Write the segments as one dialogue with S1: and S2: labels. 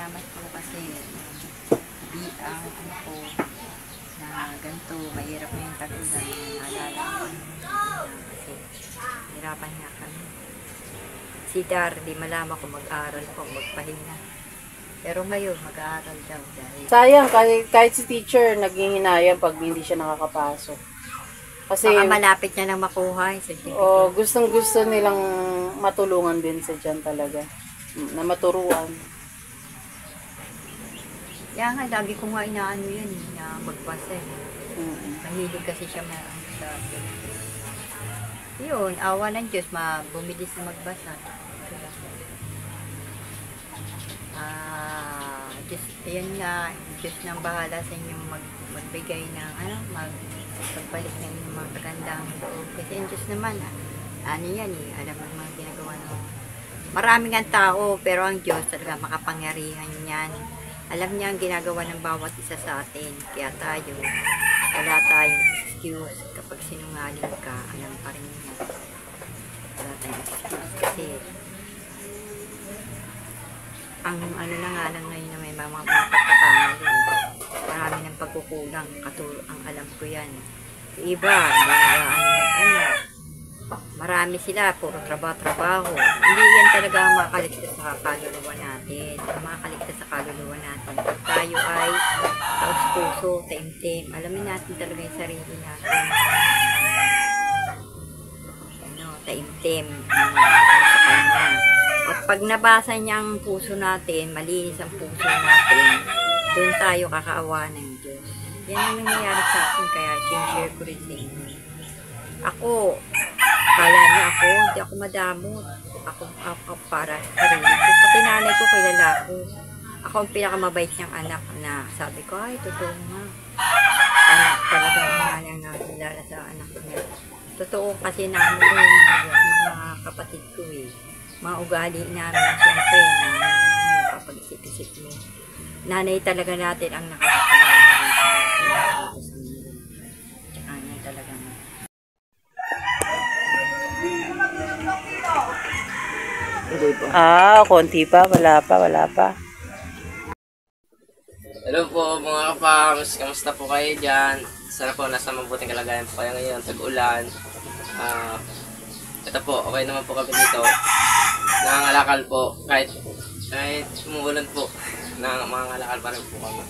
S1: salamat po kasi ang ano po na ganito, mahirap na yung tagulan. Naalala ko kasi hirapan niya kami. Si Dar, di malaman ko mag-aaral po, magpahinga. Pero ngayon, mag-aaral daw dahil...
S2: Sayang, kahit si teacher, naghihinayang pag hindi siya nakakapasok. Kasi,
S1: baka malapit niya nang makuha yung certificate.
S2: Gustong-gusto nilang matulungan din sa dyan talaga. Na maturuan.
S1: Kaya nga, lagi ko nga inaano yan, na magbasa. Mahilig kasi siya sa yun, awa ng Diyos, bumilis na magbasa. Diyos, ayan nga, Diyos nang bahala sa inyong magbigay ng, pagbalik ng inyong mga kagandang loob. Kasi yung Diyos naman, ano yan alam mo mga ginagawa ng maraming ang tao, pero ang Diyos talaga makapangyarihan yan. Alam niya ang ginagawa ng bawat isa sa atin. Kaya tayo, wala tayong excuse kapag sinungaling ka, alam pa rin niya. Wala tayong excuse kasi ang ano na nga lang ngayon na may mga pagkakamali. Marami ng pagkukulang. Ang alam ko yan. Iba, marami sila, puro trabaho. Hindi yan talaga makakaligtas sa kaluluwa natin. Makakaligtas sa kaluluwa natin. Pag tayo ay taos-puso, taimtim, alamin natin talaga yung sarili natin. Taimtim. Sa kanya. At pag nabasa niya ang puso natin, malinis ang puso natin, doon tayo kakaawa ng Diyos. Yan ang nangyayari sa akin, kaya sinishare ko rin sa inyo. Ako, kala niya hindi ako madamot. Ako para sarili ko. Pati nanay ko, kilala ko. Ako ang pinakamabait niyang anak na sabi ko, ay, totoo nga. Anak talaga ang nanay na kilala sa anak niya. Totoo kasi namin mga kapatid ko mga ugali namin siyempre na napapag-isip-isip mo. Nanay talaga natin ang nakakapagalaman. Tsaka niya talaga na.
S2: Konti pa. Wala pa.
S3: Hello po mga kapams, kamusta po kayo dyan? Sana po nasa mabuting kalagayan po kayo ngayon, tag-ulan. Ito po, okay naman po kami dito. Nangangalakal po, kahit umuulan po, nangangalakal pa rin po kami.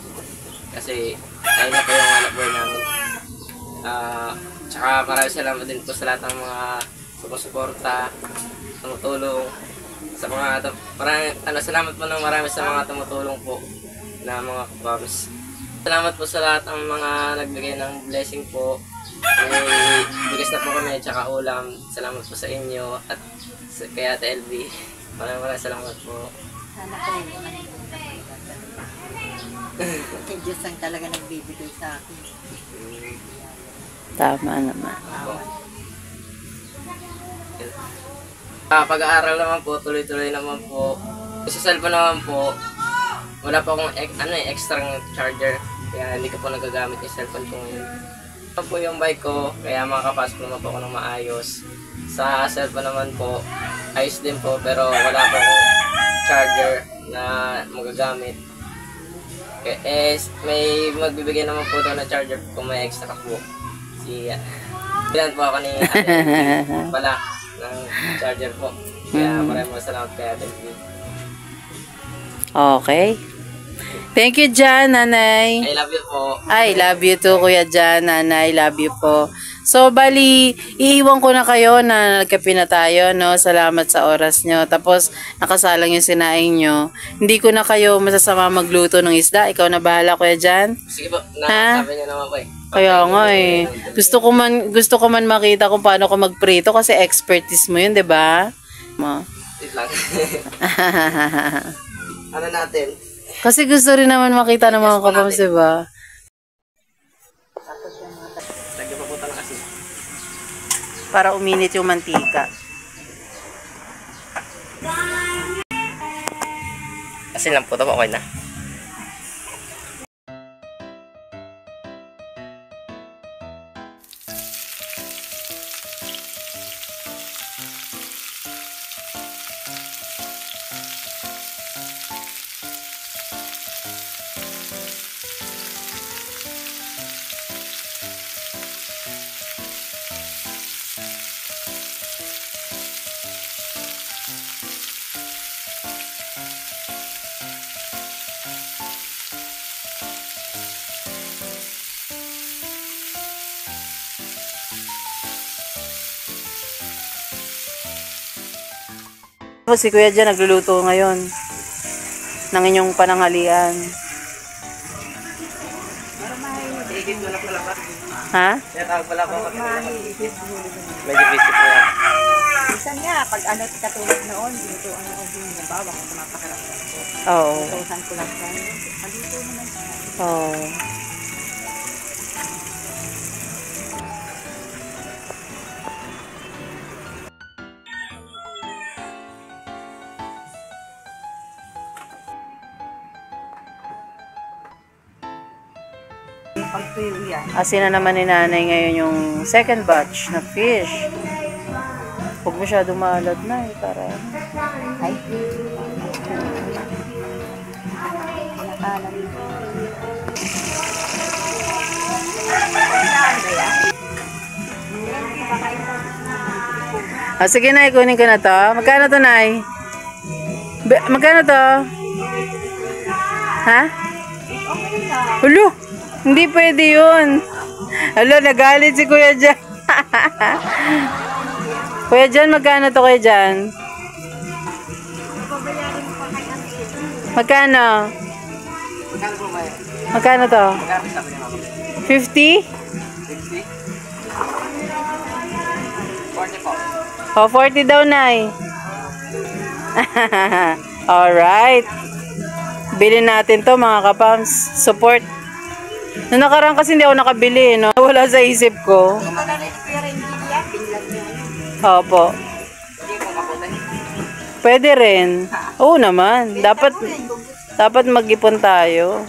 S3: Kasi ayun na po yung hanap buhay namin. Tsaka maraming salamat din po sa lahat ng mga sumusuporta, tumutulong. Sa mga, salamat po ng marami sa mga tumutulong po na mga kapams. Salamat po sa lahat ng mga nagbigay ng blessing po. May bigas na po kami at saka ulam. Salamat po sa inyo at kay Ate LB. Maraming salamat po.
S1: Sana po yung Diyos ang talaga nagbibigay sa akin.
S2: Tama naman.
S3: Pag-aaral naman po, tuloy-tuloy naman po. Sa cellphone naman po, wala pa akong extra charger. Kaya hindi ko po nagagamit yung cellphone ko ngayon. Ito po yung bike ko, kaya makakapasok naman po ako ng maayos. Sa cellphone naman po, ayos din po, pero wala po akong charger na magagamit. May magbibigay naman po doon na charger kung may extra po. Bilan po ako ni Ate pala ng charger po. Kaya maraming salamat kay Ate.
S2: Okay. Thank you, Jan, Nanay.
S3: I love you po.
S2: I love you too, Kuya Jan, Nanay. Love you po. So, bali, iiwan ko na kayo na nagkape na tayo, no? Salamat sa oras nyo. Tapos, nakasalang yung sinaing nyo. Hindi ko na kayo masasama magluto ng isda. Ikaw na bahala, Kuya Jan.
S3: Sige po, sabi niyo naman po
S2: Kaya nga Gusto ko man makita kung paano ko magprito kasi expertise mo yun, di ba?
S3: Wait lang. Ano natin?
S2: Kasi gusto rin naman makita ng mga kapams, di ba?
S3: Lagyan pa po ng asin.
S2: Para uminit yung mantika.
S3: Asin lang po ito, okay na.
S2: Po, si Kuya dyan nagluluto ngayon ng inyong pananghalian.
S3: Iigit mo na pala ba?
S2: Ha?
S3: Kaya tawag pala ako. Medyo busy po yan.
S1: Minsan nga, pag ano katulad noon, dito ang ako din, nabawa ko tumapakaraptan ko.
S2: Oo.
S1: Tutusan ko lang siya. Malito naman siya.
S2: Oo.
S1: Pagtuyo yan.
S2: Asin na naman ni nanay ngayon yung second batch na fish. Huwag masyado maalat na para
S1: Ay, nakalam.
S2: sige na, kunin ko na to. Magkano to, Nay? Magkano to? Ha? Hulo, hindi pwede yun. Hulo, nagalit si Kuya Jan. Kuya Jan, magkano to, Kuya Jan? Magkano?
S3: Magkano po ba yan?
S2: Magkano to?
S3: Magkano sabi niya mama?
S2: 50?
S3: 60? 40 po.
S2: O, 40 daw, Nay. Alright. Bilhin natin to, mga kapams. Support. Noong nakaraan kasi hindi ako nakabili, no? Wala sa isip ko. Opo.
S3: Hindi po kaputin.
S2: Pwede rin. Oo naman. Dapat mag-ipon tayo.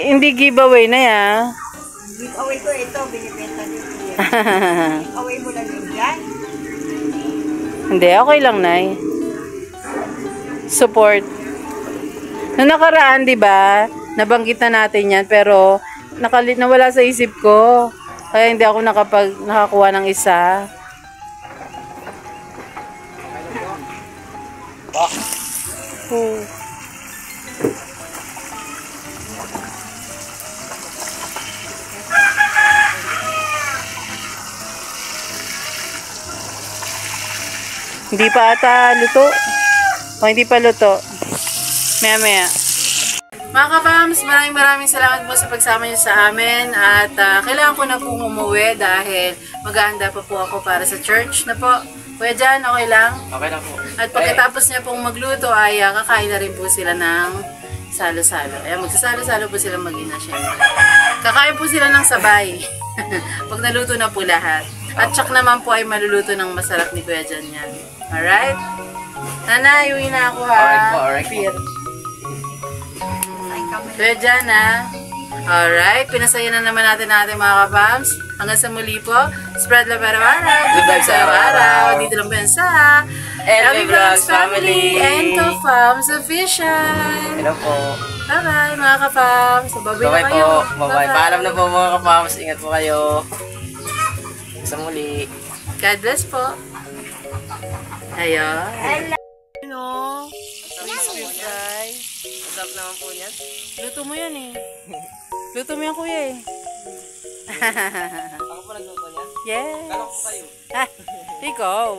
S2: Hindi giveaway na ya.
S1: Giveaway ko ito, binibenta din ko yan. Giveaway mo lang din yan.
S2: Hindi, okay lang, Nay. Support. Noong nakaraan, di ba? Nabanggit na natin yan, pero nawala sa isip ko. Kaya hindi ako nakakuha ng isa. Oh. Hindi pa ata luto. O hindi pa luto. Maya. Mga kabams, maraming salamat po sa pagsama niyo sa amin. At kailangan ko na pong umuwi dahil maghahanda pa po ako para sa church na po. Kuya Jan, okay lang?
S3: Okay lang po.
S2: At pagkatapos niya pong magluto ay kakain na rin po sila ng salo-salo. Ayan, magsasalo-salo po sila mag-ina syempre. Kakain po sila ng sabay. Pag naluto na po lahat. At tsak naman po ay maluluto ng masarap ni Kuya Jan yan. Alright? Nanay, uwi na ako ha.
S3: Alright po.
S2: Fear. Kuya Jan ha. Alright, pinasaya na naman natin mga kapams. Hanggang sa muli po, spread love araw-araw.
S3: Good vibes
S2: araw-araw. Dito lang po yan sa
S3: LV Vlogs Family
S2: and Ka-Fams Official.
S3: Hello po.
S2: Bye-bye mga ka-fams. So, babay na
S3: Bye
S2: kayo.
S3: po. Bye-bye. Paalam na po mga kapams. Ingat po kayo. Sa muli.
S2: God bless po. Ayun. Ano? Sweet fry.
S3: Masarap naman po niyan.
S2: Luto mo yan eh. Luto mo yan kuya eh.
S3: Ako po nagluto niyan.
S2: Yes.
S3: Kala ko kayo.
S2: Ikaw.